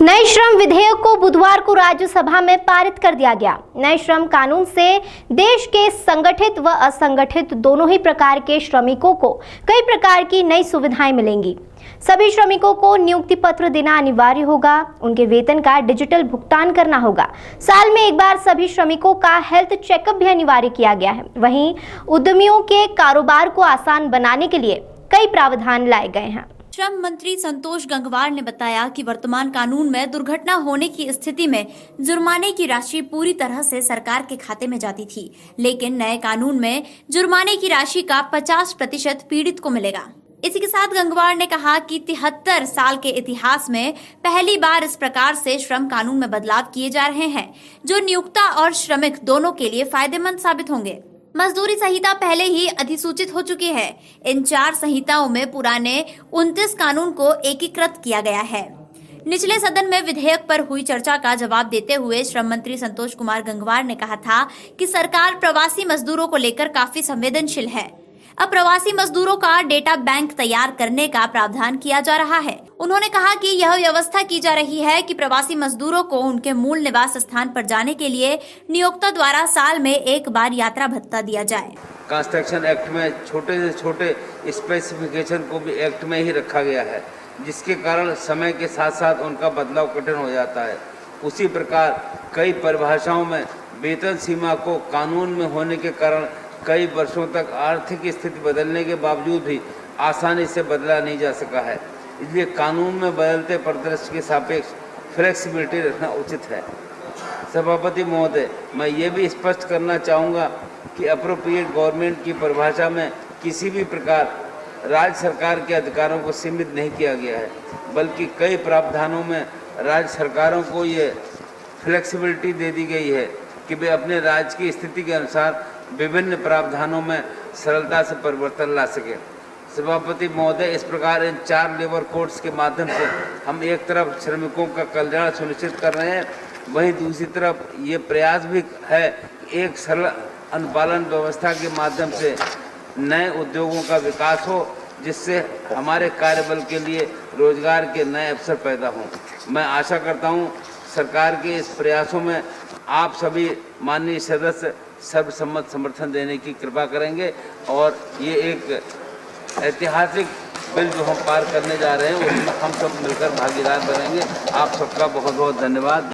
नए श्रम विधेयक को बुधवार को राज्यसभा में पारित कर दिया गया। नए श्रम कानून से देश के संगठित व असंगठित दोनों ही प्रकार के श्रमिकों को कई प्रकार की नई सुविधाएं मिलेंगी। सभी श्रमिकों को नियुक्ति पत्र देना अनिवार्य होगा। उनके वेतन का डिजिटल भुगतान करना होगा। साल में एक बार सभी श्रमिकों का हेल्थ चेकअप भी अनिवार्य किया गया है। वहीं उद्यमियों के कारोबार को आसान बनाने के लिए कई प्रावधान लाए गए हैं। श्रम मंत्री संतोष गंगवार ने बताया कि वर्तमान कानून में दुर्घटना होने की स्थिति में जुर्माने की राशि पूरी तरह से सरकार के खाते में जाती थी, लेकिन नए कानून में जुर्माने की राशि का 50% पीड़ित को मिलेगा। इसी के साथ गंगवार ने कहा कि 73 साल के इतिहास में पहली बार इस प्रकार से श्रम कानून में बदलाव किए जा रहे हैं, जो नियोक्ता और श्रमिक दोनों के लिए फायदेमंद साबित होंगे। मजदूरी संहिता पहले ही अधिसूचित हो चुकी है। इन 4 संहिताओं में पुराने 29 कानून को एकीकृत किया गया है। निचले सदन में विधेयक पर हुई चर्चा का जवाब देते हुए श्रम मंत्री संतोष कुमार गंगवार ने कहा था कि सरकार प्रवासी मजदूरों को लेकर काफी संवेदनशील है। अब प्रवासी मजदूरों का डेटा बैंक तैयार करने का प्रावधान किया जा रहा है। उन्होंने कहा कि यह व्यवस्था की जा रही है कि प्रवासी मजदूरों को उनके मूल निवास स्थान पर जाने के लिए नियोक्ता द्वारा साल में एक बार यात्रा भत्ता दिया जाए। कंस्ट्रक्शन एक्ट में छोटे से छोटे स्पेसिफिकेशन को भी एक्ट में ही रखा गया है, जिसके कारण समय के साथ साथ उनका बदलाव कठिन हो जाता है। उसी प्रकार कई परिभाषाओं में वेतन सीमा को कानून में होने के कारण कई वर्षों तक आर्थिक स्थिति बदलने के बावजूद भी आसानी से बदला नहीं जा सका है। इसलिए कानून में बदलते परिदृश्य के सापेक्ष फ्लेक्सिबिलिटी रखना उचित है। सभापति महोदय, मैं ये भी स्पष्ट करना चाहूँगा कि अप्रोप्रिएट गवर्नमेंट की परिभाषा में किसी भी प्रकार राज्य सरकार के अधिकारों को सीमित नहीं किया गया है, बल्कि कई प्रावधानों में राज्य सरकारों को ये फ्लेक्सिबिलिटी दे दी गई है कि वे अपने राज्य की स्थिति के अनुसार विभिन्न प्रावधानों में सरलता से परिवर्तन ला सके। सभापति महोदय, इस प्रकार इन 4 लेबर कोड्स के माध्यम से हम एक तरफ श्रमिकों का कल्याण सुनिश्चित कर रहे हैं, वहीं दूसरी तरफ ये प्रयास भी है कि एक सरल अनुपालन व्यवस्था के माध्यम से नए उद्योगों का विकास हो, जिससे हमारे कार्यबल के लिए रोजगार के नए अवसर पैदा हों। मैं आशा करता हूँ सरकार के इस प्रयासों में आप सभी माननीय सदस्य सर्वसम्मत समर्थन देने की कृपा करेंगे और ये एक ऐतिहासिक बिल जो हम पार करने जा रहे हैं उसमें हम सब मिलकर भागीदार बनेंगे। आप सबका बहुत बहुत धन्यवाद।